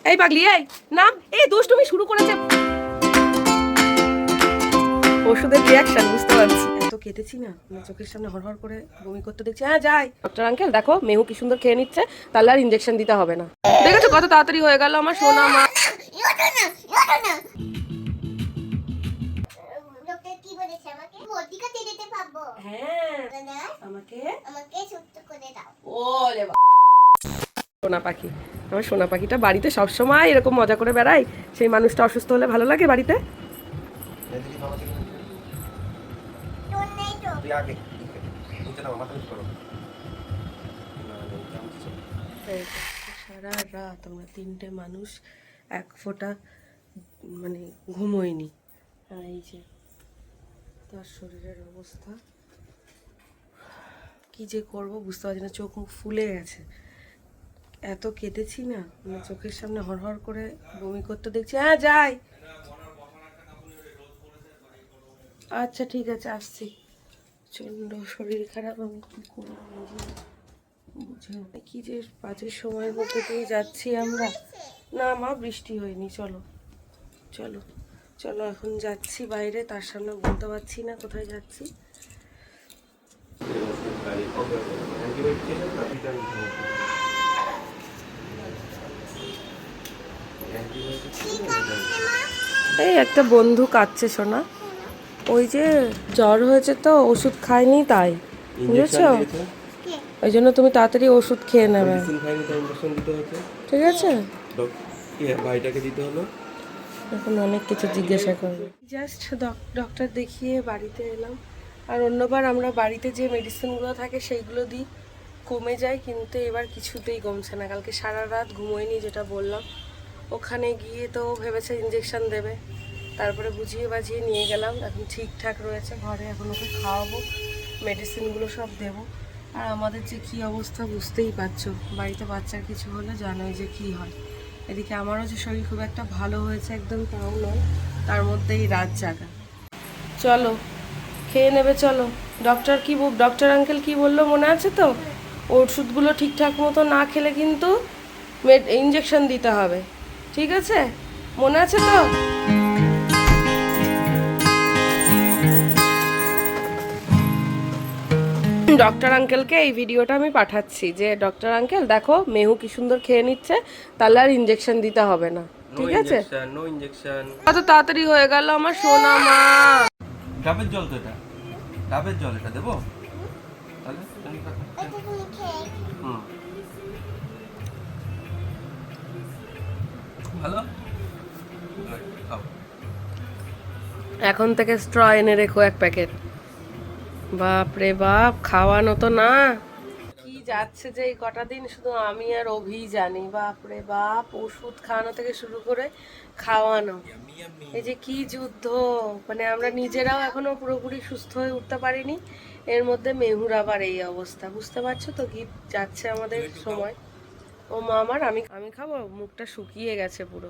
এই পাগলি এই নাম এই দুষ্টুমি শুরু করেছে। ওষুধের রিয়াকশন বুঝতে পারছি। এত কেটেছি না চোখের সামনে হড়হড় করে বমি করতে দেখছি। হ্যাঁ যাই। ডক্টর আঙ্কেল দেখো মেহু কি সুন্দর খেয়ে নিচ্ছে, তাহলে আর ইঞ্জেকশন দিতে হবে না। দেখেছো কত তাড়াতাড়ি হয়ে গেল আমার সোনা মা। সোনা পাখি, আমার সোনা পাখিটা বাড়িতে সবসময় এরকম মজা করে বেড়াই। সেই মানুষটা অসুস্থ হলে ভালো লাগে বাড়িতে। সারা রাত আমরা তিনটে মানুষ এক ফোঁটা মানে ঘুমোইনি। আর এই যে তার শরীরের অবস্থা কি যে করব বুঝতে পারছি না। চোখ মুখ ফুলে গেছে, এত কেঁদেছি না চোখের সামনে হড়হড় করে বমি করতে দেখছি। হ্যাঁ যাই। আচ্ছা ঠিক আছে আসছি। প্রচণ্ড শরীর খারাপ, আমি কি করবো বুঝে কি যে বাজে সময়ের মধ্যে দিয়ে যাচ্ছি আমরা। না মা বৃষ্টি হয়নি, চলো চলো চলো এখন যাচ্ছি বাইরে, তার সামনে বলতে পারছি না কোথায় যাচ্ছি। এই একটা বন্ধু কাঁদছে সোনা, ওই যে জ্বর হয়েছে তো ওষুধ খায়নি তাই, বুঝেছো? ওই জন্য তুমি তাড়াতাড়ি ওষুধ খেয়ে নেবে, ঠিক আছে? ভাইটাকে দিতে হলো। এখন অনেক কিছু জিজ্ঞাসা করবে। জাস্ট ডক্টর দেখিয়ে বাড়িতে এলাম। আর অন্যবার আমরা বাড়িতে যে মেডিসিনগুলো থাকে সেইগুলো দিই, কমে যায়, কিন্তু এবার কিছুতেই কমছে না। কালকে সারা রাত ঘুমোয়নি, যেটা বললাম। ওখানে গিয়ে তো ভেবেছে ইঞ্জেকশন দেবে, তারপরে বুঝিয়ে বাজিয়ে নিয়ে গেলাম। এখন ঠিকঠাক রয়েছে ঘরে, এখন ওকে খাওয়াবো, মেডিসিনগুলো সব দেবো। আর আমাদের যে কী অবস্থা বুঝতেই পারছো, বাড়িতে বাচ্চার কিছু হলে জানোই যে কী হয়। এদিকে আমারও যে শরীর খুব একটা ভালো হয়েছে একদম তাও নয়, তার মধ্যেই রাত জাগা। চলো খেয়ে নেবে, চলো। ডক্টর আঙ্কেল কি বললো মনে আছে তো? ওষুধগুলো ঠিকঠাক মতো না খেলে কিন্তু ইঞ্জেকশন দিতে হবে, ঠিক আছে? মনে আছে তো? ডক্টর আঙ্কেলকে এই ভিডিওটা আমি পাঠাচ্ছি যে ডক্টর আঙ্কেল দেখো মেহু কি সুন্দর খেয়ে নিচ্ছে, তাহলে আর ইঞ্জেকশন দিতে হবে না, ঠিক আছে? No injection. কত তাড়াতাড়ি হয়ে গেল আমার সোনা মা। ডাবের জল তো এটা, ডাবের জল এটা দেবো তাহলে। ভালো। এখন থেকে স্ট্র এনে রেখো এক প্যাকেট। বাপ রে বাপ, খাওয়ানো তো না কি যাচ্ছে যে এই কটা দিন, শুধু আমি আর অভি জানি। বাপ রে বাপ, ওষুধ খাওয়ানো থেকে শুরু করে খাওয়ানো, এই যে কি যুদ্ধ। মানে আমরা নিজেরাও এখনো পুরোপুরি সুস্থ হয়ে উঠতে পারিনি, এর মধ্যে মেহুর আবার এই অবস্থা। বুঝতে পারছো তো কি যাচ্ছে আমাদের সময়। ও মা আমার, আমি খাবো, মুখটা শুকিয়ে গেছে পুরো।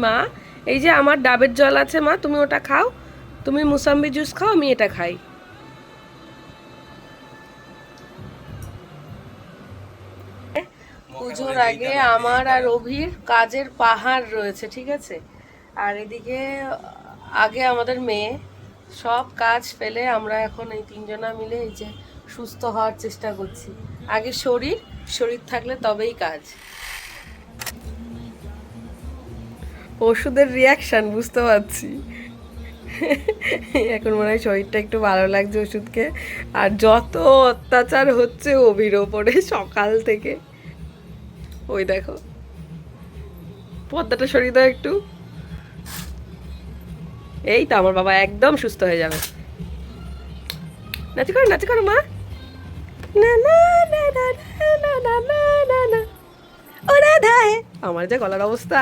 মা এই যে আমার ডাবের জল আছে মা, তুমি ওটা খাও, তুমি মুসাম্বি জুস খাও, আমি এটা খাই। পুজোর আগে আমার আর অভির কাজের পাহাড় রয়েছে, ঠিক আছে? আর এদিকে আগে আমাদের মেয়ে, সব কাজ ফেলে আমরা এখন এই তিনজনা মিলে এই যে সুস্থ হওয়ার চেষ্টা করছি। আগে শরীর থাকলে তবেই কাজ। ওষুধের রিয়াকশন বুঝতে পারছি। এখন মনে হয় শরীরটা একটু ভালো লাগছে ওষুধকে। আর যত অত্যাচার হচ্ছে অভির ওপরে সকাল থেকে, ওই দেখো পর্দাটা সরিয়ে দাও একটু। এই তো আমার বাবা একদম সুস্থ হয়ে যাবে। নাচি করো মা। না না না না না না না না না, ও রাধা হে। আমার যে গলার অবস্থা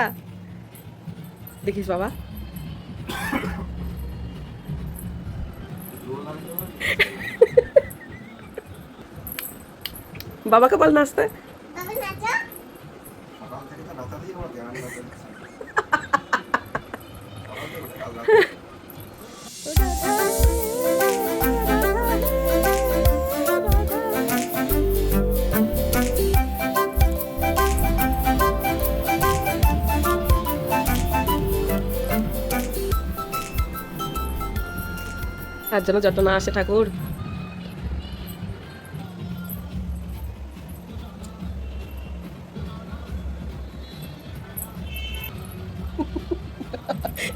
দেখিস বাবা। বাবাকে বল নাচতে। তার জন্য যত না আসে ঠাকুর।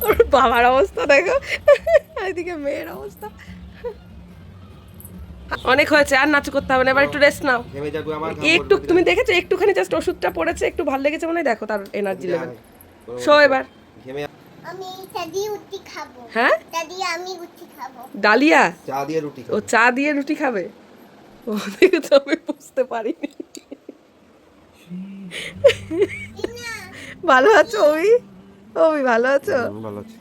ওর বাবার অবস্থা দেখো, এদিকে মেয়ের অবস্থা। অনেক হয়েছে, আর নাচু করতে হবে না, এবার একটু রেস্ট নাও। একটু তুমি দেখেছো একটুখানি জাস্ট ওষুধটা পড়েছে, একটু ভালো লেগেছে মনে হয়, দেখো তার এনার্জি লেভেল। শো এবার। আমি চা দিয়ে রুটি খাবো। হ্যাঁ, চা দিয়ে আমি রুটি খাবো। ডালিয়া চা দিয়ে রুটি ও চা দিয়ে রুটি খাবে। ও দেখেছো, আমি বুঝতে পারিনি। ভালো আছো ওই? ওই ভালো আছো? ভালো আছে।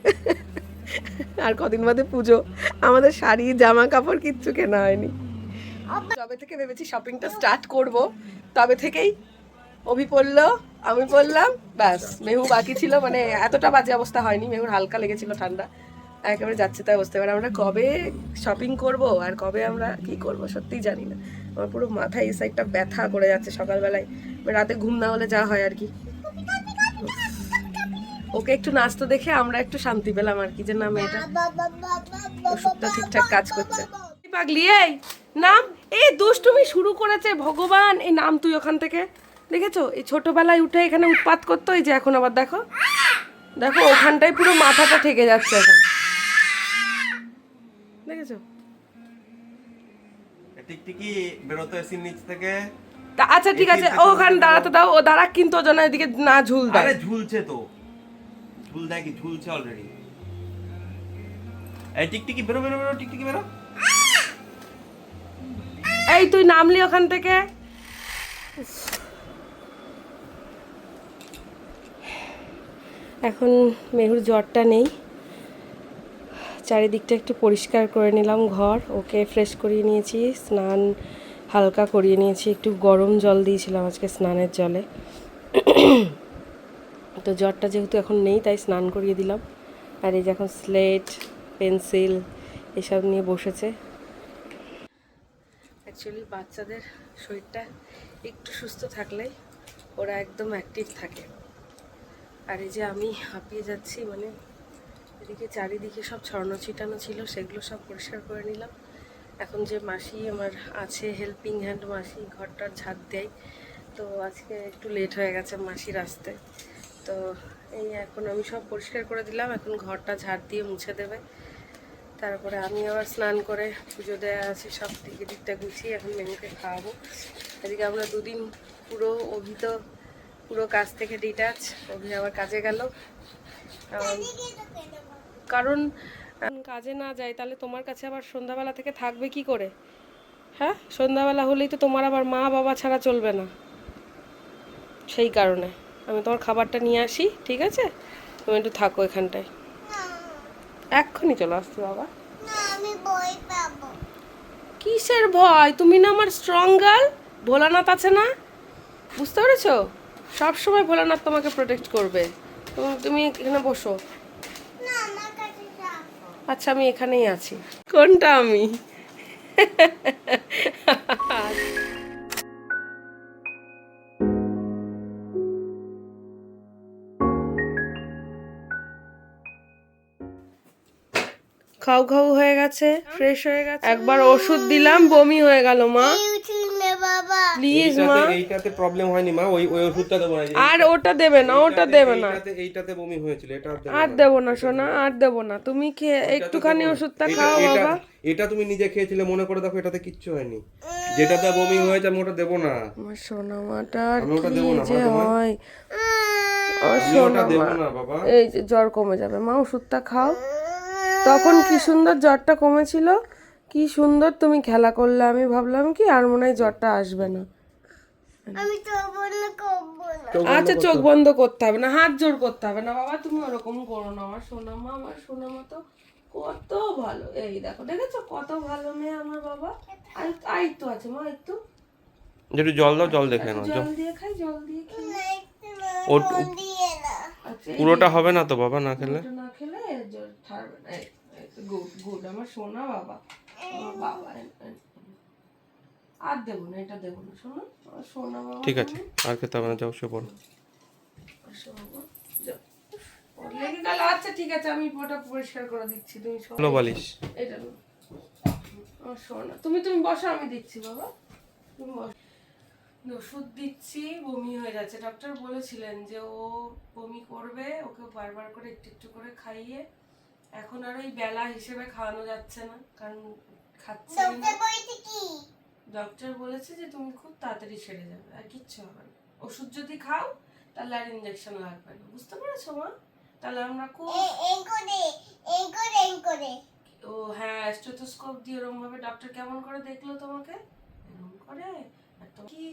আর কদিন বাদে পুজো, আমাদের শাড়ি জামা কাপড় কিচ্ছু কেনা হয়নি। তবে থেকে ভেবেছি শপিংটা স্টার্ট করব, তবে থেকেই অভি পড়লো, আমি পড়লাম, ব্যাস মেহু বাকি ছিল। মানে এতটা বাজে অবস্থা হয়নি, মেহুর হালকা লেগেছিল ঠান্ডা, একেবারে যাচ্ছে তাই অবস্থা। এবার আমরা কবে শপিং করব আর কবে আমরা কি করব সত্যিই জানি না। আমার পুরো মাথায় এই সাইডটা ব্যথা করে যাচ্ছে সকালবেলায়, রাতে ঘুম না হলে যা হয় আর কি। ওকে একটু নাচতে দেখে আমরা একটু শান্তি পেলাম আর কি, যে না মেয়েটা ওষুধটা ঠিকঠাক কাজ করছে। পাগলি এই নাম, এই দুষ্টুমি শুরু করেছে ভগবান। এই নাম তুই ওখান থেকে, দেখেছো এই ছোটবেলায় উঠে এখানে উৎপাত করতো, এই যে এখন আবার দেখো দেখো ওখানটায় পুরো মাথাটা ঠেকে যাচ্ছে এখন, দেখেছো? টিকটিকি বেরোতে এসি নিচ থেকে। আচ্ছা ঠিক আছে, ওখানে দাঁড়াতে দাও, ও দাঁড়াক, কিন্তু ও যেন এদিকে না ঝুল দেয়। আরে ঝুলছে তো, ঝুল দেয় কি, ঝুলছে অলরেডি। এই টিকটিকি বেরো বেরো বেরো, টিকটিকি বেরো। এই তুই নামলি ওখান থেকে। এখন মেহুর জ্বরটা নেই, চারিদিকটা একটু পরিষ্কার করে নিলাম ঘর, ওকে ফ্রেশ করিয়ে নিয়েছি, স্নান হালকা করিয়ে নিয়েছি, একটু গরম জল দিয়েছিলাম আজকে স্নানের জলে। তো জ্বরটা যেহেতু এখন নেই তাই স্নান করিয়ে দিলাম। আর এই যে এখন স্লেট পেন্সিল এসব নিয়ে বসেছে। অ্যাকচুয়ালি বাচ্চাদের শরীরটা একটু সুস্থ থাকলেই ওরা একদম অ্যাক্টিভ থাকে। আর এই যে আমি হাঁপিয়ে যাচ্ছি, মানে এদিকে চারিদিকে সব ছড়ানো ছিটানো ছিল, সেগুলো সব পরিষ্কার করে নিলাম। এখন যে মাসি আমার আছে, হেল্পিং হ্যান্ড মাসি, ঘরটার ঝাড় দেয়, তো আজকে একটু লেট হয়ে গেছে মাসির আসতে। তো এই এখন আমি সব পরিষ্কার করে দিলাম, এখন ঘরটা ঝাড় দিয়ে মুছে দেবে। তারপরে আমি আবার স্নান করে পুজো দেওয়া আছে, সব দিকটা গুছিয়ে এখন মেনুকে খাওয়াবো। এদিকে আমরা দুদিন পুরো অভি তো পুরো কাজ থেকে ডিটাচ, অভি আবার কাজে গেল। কারণ কাজে না যায় তাহলে তোমার কাছে আবার সন্ধ্যাবেলা থেকে থাকবে কি করে? হ্যাঁ, সন্ধ্যাবেলা হলেই তো তোমার আবার মা বাবা ছাড়া চলবে না, সেই কারণে আমি তোমার খাবারটা নিয়ে আসি, ঠিক আছে? তুমি একটু থাকো এখানটায়, এক্ষুনি চলে আসছো বাবা। না আমি ভয় পাবো। কিসের ভয়? তুমি না আমার স্ট্রং গার্ল, ভোলানাথ আছে না, বুঝতে পেরেছো? সবসময় ভোলানাথ তোমাকে প্রোটেক্ট করবে। তুমি এখানে বসো। না আমার কাছে যাও। আচ্ছা আমি এখানেই আছি। কোনটা আমি? খাও খাও হয়ে গেছে, ফ্রেশ হয়ে গেছে, একবার ওষুধ দিলাম বমি হয়ে গেল মা, ইউটিউবে বাবা। প্লিজ মা। এইটাতে প্রবলেম হয়নি মা, ওই ওই ওষুধটা দেবো না। আর ওটা দেবে না, ওটা দেবে না, এইটাতে বমি হয়েছিল, এটা আর দেবো না সোনা, আর দেবো না। তুমি খেয়ে একটুখানি ওষুধটা খাও বাবা। এটা তুমি নিজে খেয়েছিলে, মনে করে দেখো, এটাতে কিচ্ছু হয়নি। যেটাতে বমি হয়েছে আমি ওটা দেবো না। আমার সোনা মাটা আমি ওটা কি দেবো না, যে মা, তোমায়। হয়, ও আমি সোনা ওটা দেবো মা। না বাবা। এই যে জ্বর কমে যাবে মা, ওষুধটা খাও। তখন কি সুন্দর জ্বরটা কমেছিল, কি সুন্দর তুমি খেলা করলে, আমি ভাবলাম কি আর মনে হয় জ্বরটা আসবে না। আমি তো বললে করবো না। আচ্ছা চোখ বন্ধ করতে হবে না, হাত জোর করতে হবে না বাবা, তুমি ওরকম করো না। আমার সোনা মা, আমার সোনা মা তো কত ভালো, এই দেখো দেখেছো কত ভালো মেয়ে আমার বাবা। আর একটু আছে মা, একটু একটু জল দাও, জল দেখে নাও। জল দিয়ে খাই, জল দিয়ে খাই। না একটু জল দিয়ে না। আচ্ছা পুরোটা হবে না তো বাবা না খেলে? এটা না খেলে জ্বর ছাড়বে না। গুড গুড, আমার সোনা বাবা, আমার বাবা। আর দেবো না, এটা দেবো না সোনা, আমার সোনা বাবা। ঠিক আছে, আর খেতে হবে না, যাও শুয়ে পড়ো। আসো বাবা, যাও। ও লেগে গেল, আচ্ছা ঠিক আছে আমি ওটা পরিষ্কার করে দিচ্ছি, তুমি ভালো বালিশ। এটা নাও। আমার সোনা, তুমি বসো, আমি দিচ্ছি বাবা, তুমি বসো। ওষুধ দিচ্ছি, বমি হয়ে যাচ্ছে। ডক্টর বলেছিলেন যে ও বমি করবে, ওকে বারবার করে একটু একটু করে খাইয়ে। এখন আর ওই বেলা হিসেবে খাওয়ানো যাচ্ছে না, কারণ খাচ্ছে না। ডক্টর বলেছে কি? ডক্টর বলেছে যে তুমি খুব তাড়াতাড়ি সেরে যাবে, আর কিচ্ছু হবে না। ওষুধ যদি খাও তাহলে আর ইঞ্জেকশন লাগবে না, বুঝতে পেরেছো মা? তাহলে আমরা খুব এই করে ও হ্যাঁ, স্টেথোস্কোপ দিয়ে ওরকম ভাবে। ডক্টর কেমন করে দেখলো তোমাকে? এরকম করে। আর তো কি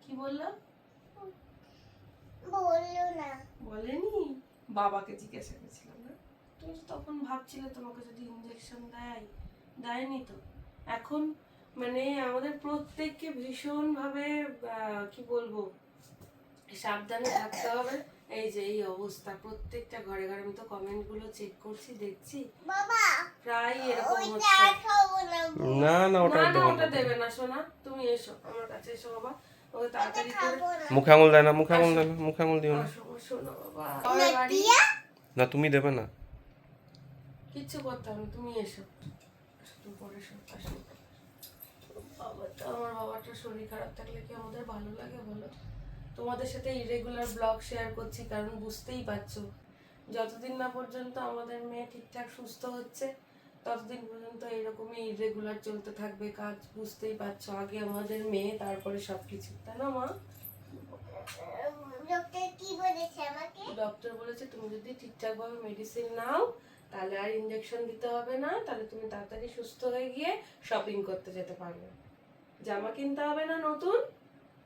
কি বললাম? বললো না। বলেনি? বাবাকে জিজ্ঞাসা করেছিলাম না? তুমি তো তখন ভাবছিলে তোমাকে যদি ইঞ্জেকশন দেয়নি তো। এখন মানে আমাদের প্রত্যেককে ভীষণ ভাবে কি বলবো, সাবধানে থাকতে হবে। এই যে এই অবস্থা, প্রত্যেকটা ঘরে ঘরে, আমি তো কমেন্ট গুলো চেক করছি, দেখছি বাবা প্রায় এরকম ওই হচ্ছে। চা খাবো না। না না ওটা না না, দেবো ওটা না। দেবে না সোনা, তুমি এসো আমার কাছে, এসো বাবা। ওকে তাড়াতাড়ি করে খাবো না। মুখে আঙুল দেয় না, মুখে আঙুল দেয় না, মুখে আঙুল দিও না। আসো আমার সোনা বাবা। না বাড়ি দিয়া না তুমি দেবে না। কিচ্ছু করতে হবে না, তুমি এসো। আসো, তুমি পরে এসো, আসো। বাবাটা, আমার বাবাটার শরীর খারাপ থাকলে কি আমাদের ভালো লাগে বলো? তোমাদের সাথে ইরেগুলার ব্লগ শেয়ার করছি, কারণ বুঝতেই পারছো যতদিন না পর্যন্ত আমাদের মেয়ে ঠিকঠাক সুস্থ হচ্ছে ততদিন পর্যন্ত এরকমই ইরেগুলার চলতে থাকবে কাজ, বুঝতেই পারছো। আগে আমাদের মেয়ে, তারপরে সবকিছু, তাই না মা? ডক্টর কি বলেছে আমাকে? ডক্টর বলেছে তুমি যদি ঠিকঠাক ভাবে মেডিসিন নাও তাহলে আর ইনজেকশন দিতে হবে না, তাহলে তুমি তাড়াতাড়ি সুস্থ হয়ে গিয়ে শপিং করতে যেতে পারবে। জামা কিনতে হবে না নতুন।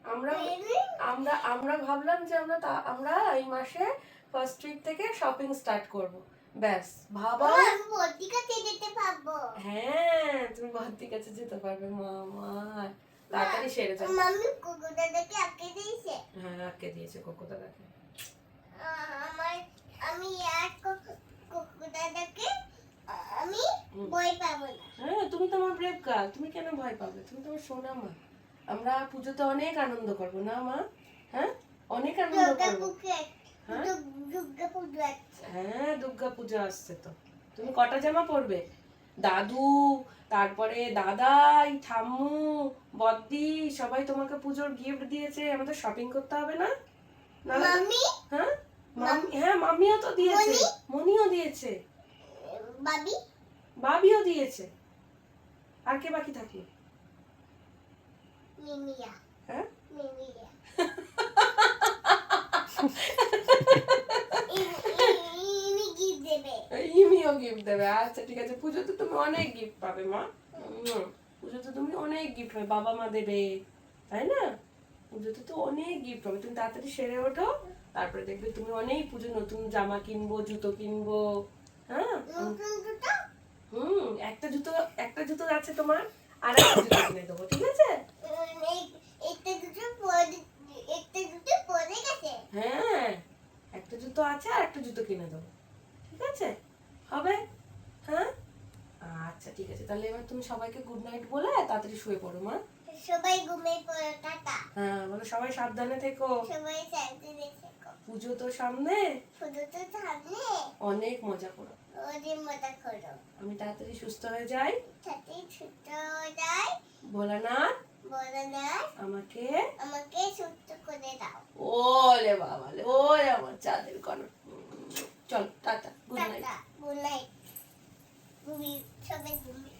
আমরা আমরা আমরা ভাবলাম যে আমরা এই মাসে ফার্স্ট উইক থেকে শপিং স্টার্ট করব। ব্যাস ভাবা। আমি বটিকাতে যেতে পারবো। হ্যাঁ, তুমি ভর্তির কাছে যেতে পারবে মামা, তাড়াতাড়ি সেরে যাবে। মাম্মি কুকুরটাকে আঁকে দিয়েছে। হ্যাঁ, আটকে দিয়েছে কোকো দাদাকে। আমি আর কুকুরটাকে আমি ভয় পাবো না। হ্যাঁ, তুমি তো আমার ব্রেভ গার্ল, তুমি কেন ভয় পাবে? তুমি তো আমার সোনা মা। আমরা পুজোতে অনেক আনন্দ করব না মা? হ্যাঁ, অনেক আনন্দ করব। হ্যাঁ? দুর্গা পুজো আছে। হ্যাঁ, দুর্গা পূজা আসছে তো। তুমি কটা জামা পরবে? দাদু, তারপরে দাদাই, ঠাম্মু, বদ্দি সবাই তোমাকে পুজোর গিফট দিয়েছে, আমাদের শপিং করতে হবে না? না না? মাম্মি হ্যাঁ, হ্যাঁ মাম্মিও তো দিয়েছে, মনিও দিয়েছে, বাবি ভাবিও দিয়েছে। আর কে বাকি থাকলো? মিমিয়া হ্যাঁ, মিমিয়া ইনি গিফট দেবে। ইমিও গিফট দেবে। আচ্ছা ঠিক আছে, পুজোতে তুমি অনেক গিফট পাবে মা। পুজোতে তুমি অনেক গিফট পাবে, বাবা মা দেবে, তাই না? পুজোতে তো অনেক গিফট পাবে। তুমি তাড়াতাড়ি সেরে ওঠো, তারপরে দেখবে তুমি অনেক পুজো, নতুন জামা কিনবো, জুতো কিনবো। হ্যাঁ, নতুন জুতো একটা জুতো আছে তোমার, আর একটা জুতো কিনে দেবো, ঠিক আছে? একটা জুতো পরে গেছে। হ্যাঁ, একটা জুতো আছে আর একটা জুতো কিনে দেবো, ঠিক আছে? হবে? হ্যাঁ, আচ্ছা ঠিক আছে, তাহলে এবার তুমি সবাইকে গুড নাইট বলে তাড়াতাড়ি শুয়ে পড়ো মা। সবাই ঘুমিয়ে পড়ো, টাটা। হ্যাঁ, বলো সবাই সাবধানে থেকো। সবাই সাবধানে থেকো। পুজো তো সামনে, পুজো তো সামনে, অনেক মজা করো। ওদের মজা করো। আমি তাড়াতাড়ি সুস্থ হয়ে যাই, সাথে ছোট যায় ভোলানাথ বলো না আমাকে আমাকে সুস্থ করে দাও। ওলে বাবালে, ওলে আমার চাঁদের কণা। চল tata, good night. Tata, good night. সবাই ঘুমিয়ে